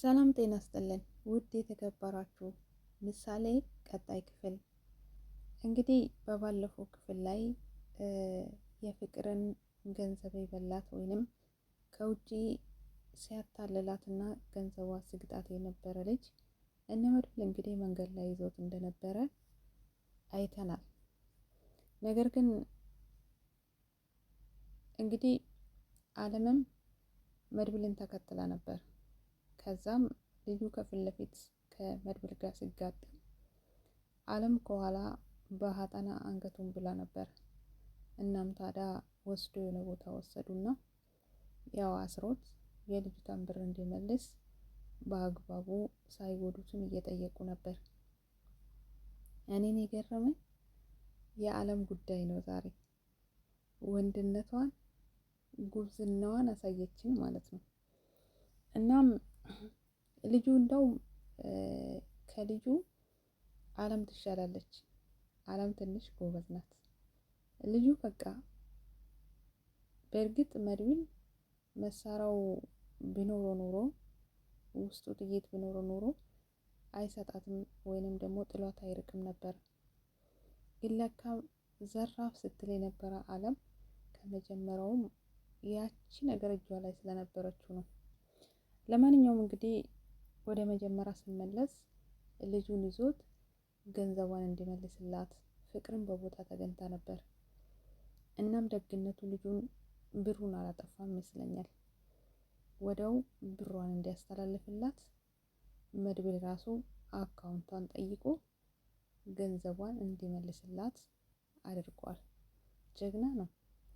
ሰላም ጤና ይስጥልን ውድ የተከበራችሁ ምሳሌ ቀጣይ ክፍል። እንግዲህ በባለፈው ክፍል ላይ የፍቅርን ገንዘብ የበላት ወይንም ከውጪ ሲያታልላትና ገንዘቧ ስግጣት የነበረ ልጅ እነ መድብል እንግዲህ መንገድ ላይ ይዞት እንደነበረ አይተናል። ነገር ግን እንግዲህ አለምም መድብልን ተከትላ ነበር። ከዛም ልጁ ከፊት ለፊት ከመድብል ጋር ሲጋጠም አለም ከኋላ በሀጠና አንገቱን ብላ ነበር። እናም ታዲያ ወስዶ የሆነ ቦታ ወሰዱና ያው አስሮት የልጅቷን ብር እንዲመልስ በአግባቡ ሳይጎዱትም እየጠየቁ ነበር። እኔን የገረመኝ የአለም ጉዳይ ነው። ዛሬ ወንድነቷን ጉብዝናዋን አሳየችን ማለት ነው። እናም ልጁ እንደው ከልጁ አለም ትሻላለች። አለም ትንሽ ጎበዝ ናት። ልጁ በቃ በእርግጥ መድብል መሳሪያው ቢኖሮ ኖሮ ውስጡ ጥይት ቢኖሮ ኖሮ አይሰጣትም ወይንም ደግሞ ጥሏት አይርቅም ነበር። ግን ለካ ዘራፍ ስትል የነበረ አለም ከመጀመሪያውም ያቺ ነገር እጇ ላይ ስለነበረችው ነው። ለማንኛውም እንግዲህ ወደ መጀመሪያ ስንመለስ ልጁን ይዞት ገንዘቧን እንዲመልስላት ፍቅርን በቦታ ተገኝታ ነበር። እናም ደግነቱ ልጁን ብሩን አላጠፋም ይመስለኛል። ወዲያው ብሯን እንዲያስተላልፍላት መድብል ራሱ አካውንቷን ጠይቆ ገንዘቧን እንዲመልስላት አድርጓል። ጀግና ነው።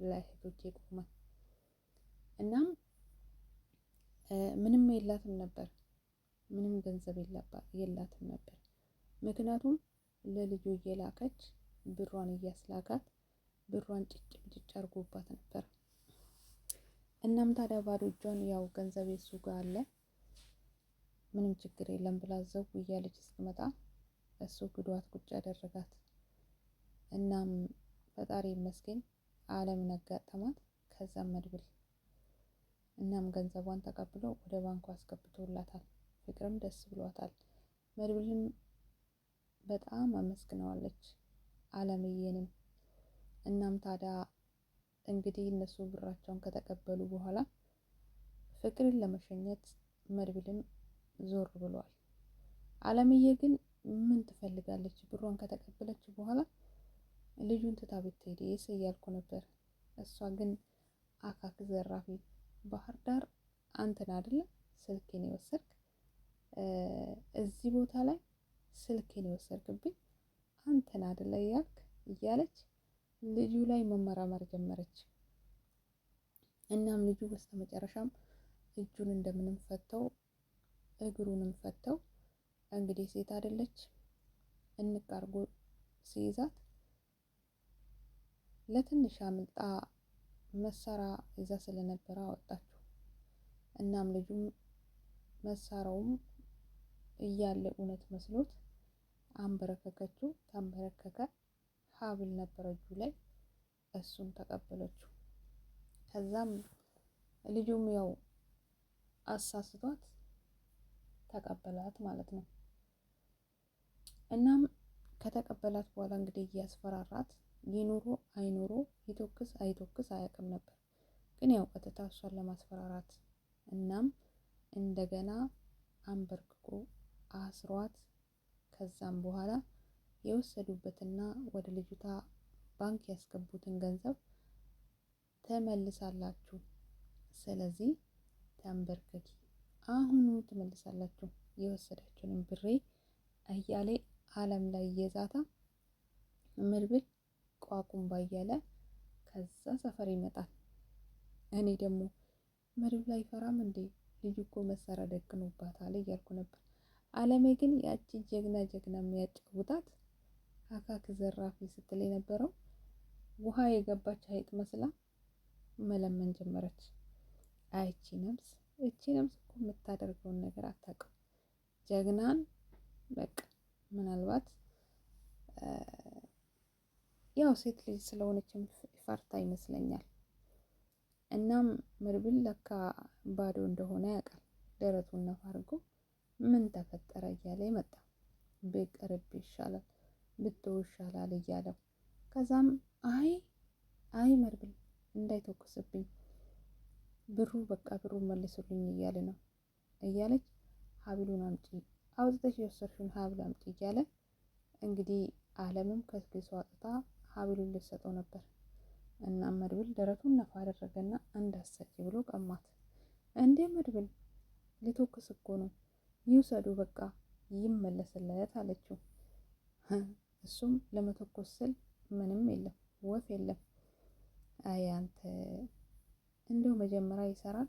ለእህቶቼ ቆመ። እናም ምንም የላትም ነበር። ምንም ገንዘብ የላትም ነበር። ምክንያቱም ለልጁ እየላከች ብሯን እያስላካት ብሯን ጭጭ አርጎባት ነበር። እናም ታዲያ ባዶ እጇን ያው ገንዘብ እሱ ጋር አለ ምንም ችግር የለም ብላ ዘው እያለች ስትመጣ እሱ ግዷት ቁጭ ያደረጋት። እናም ፈጣሪ ይመስገን አለምን አጋጠማት። ከዛም መድብል እናም ገንዘቧን ተቀብሎ ወደ ባንኩ አስገብቶላታል። ፍቅርም ደስ ብሏታል። መድብልም በጣም አመስግነዋለች አለምዬንም። እናም ታዲያ እንግዲህ እነሱ ብራቸውን ከተቀበሉ በኋላ ፍቅርን ለመሸኘት መድብልም ዞር ብሏል። አለምዬ ግን ምን ትፈልጋለች? ብሯን ከተቀበለች በኋላ ልጁን ትታ ብትሄድ እያልኩ ነበር። እሷ ግን አካክ ዘራፊ ባህር ዳር አንተን አይደለ ስልኬን የወሰድክ እዚህ ቦታ ላይ ስልኬን የወሰድክብኝ አንተን አይደለ እያለች ልጁ ላይ መመራመር ጀመረች። እናም ልጁ በስተመጨረሻም እጁን እንደምንም ፈተው እግሩንም ፈተው እንግዲህ ሴት አይደለች እንቃርጎ ሲይዛት ለትንሽ አምልጣ መሳሪያ ይዛ ስለነበረ አወጣችው። እናም ልጁም መሳሪያውም እያለ እውነት መስሎት አንበረከከችው። ታንበረከከ። ሀብል ነበረ እጁ ላይ እሱን ተቀበለችው። ከዛም ልጁም ያው አሳስቷት ተቀበላት ማለት ነው። እናም ከተቀበላት በኋላ እንግዲህ እያስፈራራት ይኑሮ አይኑሮ ይተኩስ አይተኩስ አያውቅም ነበር። ግን ያው ቀጥታ እሷን ለማስፈራራት እናም እንደገና አንበርክኮ አስሯት ከዛም በኋላ የወሰዱበትና ወደ ልጅቷ ባንክ ያስገቡትን ገንዘብ ተመልሳላችሁ፣ ስለዚህ ተንበርከኪ፣ አሁኑ ትመልሳላችሁ የወሰዳችሁንም ብሬ እያለ አለም ላይ እየዛታ መድብል ቋቁም ባያለ ከዛ ሰፈር ይመጣል። እኔ ደግሞ መድብል አይፈራም እንዴ ልጅ እኮ መሳሪያ ደቅኖባታል እያልኩ ነበር። አለሜ ግን ያቺ ጀግና የሚያጫውታት አካክ ዘራፊ ስትል የነበረው ውሃ የገባች ሀይቅ መስላ መለመን ጀመረች። እቺ ነፍስ እኮ የምታደርገውን ነገር አታውቅም። ጀግናን በቃ ምናልባት ያው ሴት ልጅ ስለሆነችም ፈርታ ይመስለኛል። እናም መድብል ለካ ባዶ እንደሆነ ያውቃል። ደረቱን ነፋ አድርጎ ምን ተፈጠረ እያለ መጣ። ብቀርብ ይሻላል ብትው ይሻላል እያለው ከዛም አይ መድብል እንዳይተኩስብኝ ብሩ በቃ ብሩ መልሱልኝ እያለ ነው እያለች ሀብሉን አምጪ አውጥተሽ የወሰድሽውን ሀብል አምጪ እያለ እንግዲህ አለምም ከኪሱ አውጥታ ሀብሉን ልትሰጠው ነበር። እና መድብል ደረቱን ነፋ አደረገና እንዳሰጪ ብሎ ቀማት። እንዴ መድብል ሊተኩስ እኮ ነው ይውሰዱ በቃ ይመለስለት አለችው። እሱም ለመተኮስ ስል ምንም የለም ወፍ የለም። አይ አንተ እንደው መጀመሪያ ይሰራል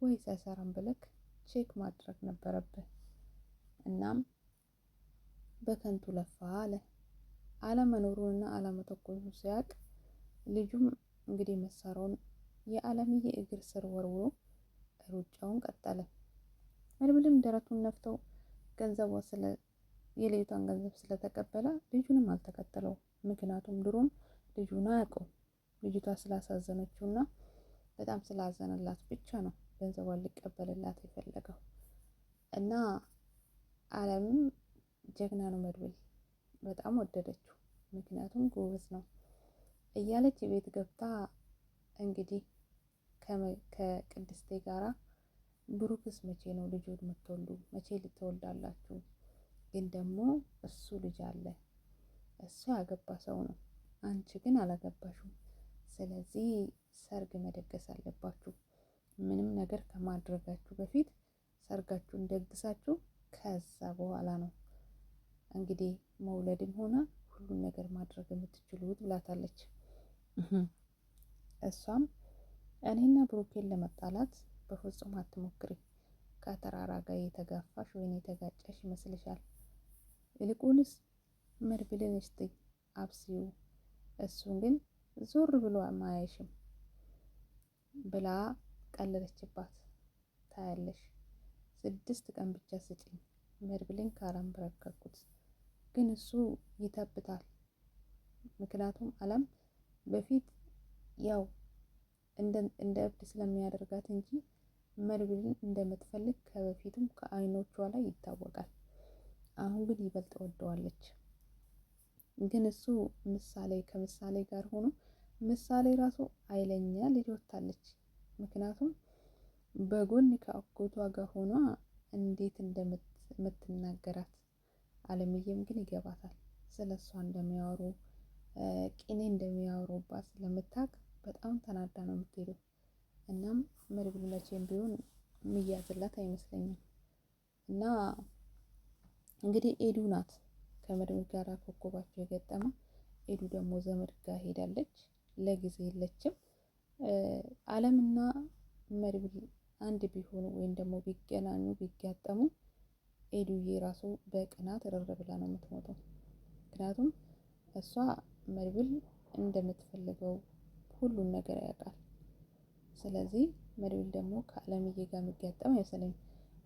ወይስ አይሰራም ብለክ ቼክ ማድረግ ነበረብህ። እናም በከንቱ ለፋ አለ። አለመኖሩንና አለመተኮሱን ሲያውቅ ልጁም እንግዲህ መሳሪያውን የአለምዬ እግር ስር ወርውሮ ሩጫውን ቀጠለ። መድብልም ደረቱን ነፍተው ገንዘቧ የልጅቷን ገንዘብ ስለተቀበለ ልጁንም አልተከተለው። ምክንያቱም ድሮም ልጁን አያውቀው ልጅቷ ስላሳዘነችውና በጣም ስላዘነላት ብቻ ነው ገንዘቧን ሊቀበልላት የፈለገው። እና አለምም ጀግና ነው መድብል በጣም ወደደችው። ምክንያቱም ጎበዝ ነው እያለች ቤት ገብታ እንግዲህ ከቅድስቴ ጋራ ብሩክስ መቼ ነው ልጁን የምትወልዱ? መቼ ልትወልዳላችሁ? ግን ደግሞ እሱ ልጅ አለ፣ እሱ ያገባ ሰው ነው፣ አንቺ ግን አላገባሽም። ስለዚህ ሰርግ መደገስ አለባችሁ። ምንም ነገር ከማድረጋችሁ በፊት ሰርጋችሁን ደግሳችሁ ከዛ በኋላ ነው እንግዲህ መውለድም ሆነ ሁሉን ነገር ማድረግ የምትችሉት ብላታለች። እሷም እኔና ብሩኬን ለመጣላት በፍጹም አትሞክሪ። ከተራራ ጋር የተጋፋሽ ወይም የተጋጨሽ ይመስልሻል? ይልቁንስ መድብልን እስቲ አብሲው፣ እሱን ግን ዞር ብሎ አማያይሽም ብላ ቀለለችባት። ታያለሽ 6 ቀን ብቻ ስጪኝ መድብልን ካላንበረከኩት ግን እሱ ይተብታል። ምክንያቱም አለም በፊት ያው እንደ እብድ ስለሚያደርጋት እንጂ መድብልን እንደምትፈልግ ከበፊቱም ከአይኖቿ ላይ ይታወቃል። አሁን ግን ይበልጥ ወደዋለች። ግን እሱ ከምሳሌ ጋር ሆኖ ምሳሌ ራሱ አይለኛ ልጅ ወታለች። ምክንያቱም በጎን ከአጎቷ ጋር ሆኗ እንዴት እንደምትናገራት አለምዬም ግን ይገባታል። ስለሷ እንደሚያወሩ ቅኔ እንደሚያወሩባት ስለምታውቅ በጣም ተናዳ ነው የምትሄደው። እናም መድብል መቼም ቢሆን የሚያዝላት አይመስለኝም። እና እንግዲህ ኤዱ ናት ከመድብል ጋር ኮከባቸው የገጠመ። ኤዱ ደግሞ ዘመድ ጋር ሄዳለች፣ ለጊዜ የለችም። አለምና መድብል አንድ ቢሆኑ ወይም ደግሞ ቢገናኙ ቢጋጠሙ ኤዱዬ ራሱ በቅናት ርር ብላ ነው የምትሞተው። ምክንያቱም እሷ መድብል እንደምትፈልገው ሁሉን ነገር ያውቃል። ስለዚህ መድብል ደግሞ ከአለምዬ ጋር የሚጋጠም አይመስለኝም።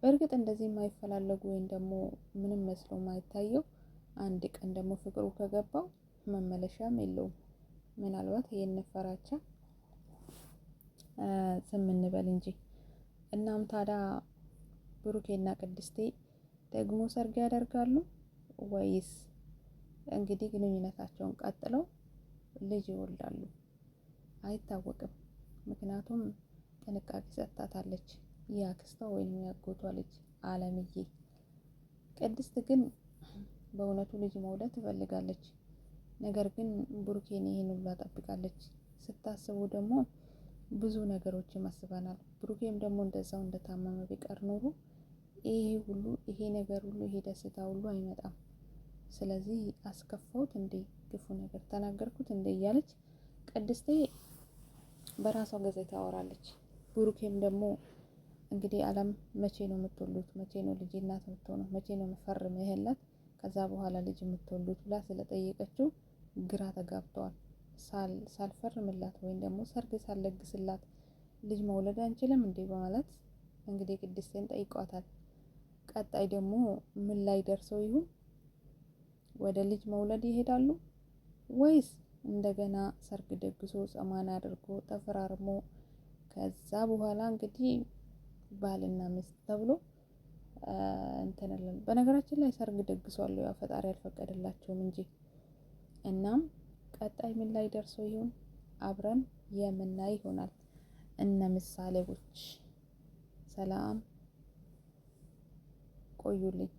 በእርግጥ እንደዚህ የማይፈላለጉ ወይም ደግሞ ምንም መስሎ የማይታየው አንድ ቀን ደግሞ ፍቅሩ ከገባው መመለሻም የለውም። ምናልባት ይሄን ፈራቻ ዝም እንበል እንጂ። እናም ታዲያ ብሩኬና ቅድስቴ ደግሞ ሰርግ ያደርጋሉ ወይስ እንግዲህ ግንኙነታቸውን ቀጥለው ልጅ ይወልዳሉ? አይታወቅም። ምክንያቱም ጥንቃቄ ሰጥታታለች የአክስቷ ወይም ያጎቷ ልጅ አለምዬ። ቅድስት ግን በእውነቱ ልጅ መውለድ ትፈልጋለች። ነገር ግን ብሩኬን ይሄን ሁሉ ጠብቃለች። ስታስቡ ደግሞ ብዙ ነገሮችን አስበናል። ብሩኬም ደግሞ እንደዛው እንደታመመ ቢቀር ኖሮ ይሄ ነገር ሁሉ ይሄ ደስታ ሁሉ አይመጣም። ስለዚህ አስከፋውት እንዴ፣ ክፉ ነገር ተናገርኩት እንዴ እያለች ቅድስቴ በራሷ ጊዜ ታወራለች። ብሩኬም ደግሞ እንግዲህ አለም መቼ ነው የምትወሉት? መቼ ነው ልጅ እናት የምትሆነው? መቼ ነው መፈርምህላት ከዛ በኋላ ልጅ የምትወሉት ብላ ስለጠየቀችው ግራ ተጋብተዋል። ሳልፈርምላት ወይም ደግሞ ሰርግ ሳልለግስላት ልጅ መውለድ አንችልም እንዴ በማለት እንግዲህ ቅድስቴን ጠይቋታል። ቀጣይ ደግሞ ምን ላይ ደርሰው ይሁን? ወደ ልጅ መውለድ ይሄዳሉ ወይስ እንደገና ሰርግ ደግሶ ጸማን አድርጎ ተፈራርሞ ከዛ በኋላ እንግዲህ ባልና ሚስት ተብሎ እንትንልን። በነገራችን ላይ ሰርግ ደግሷል፣ ያው ፈጣሪ አልፈቀደላቸውም እንጂ። እናም ቀጣይ ምን ላይ ደርሶ ይሆን አብረን የምናይ ይሆናል። እነ ምሳሌዎች ሰላም ቆዩልኝ።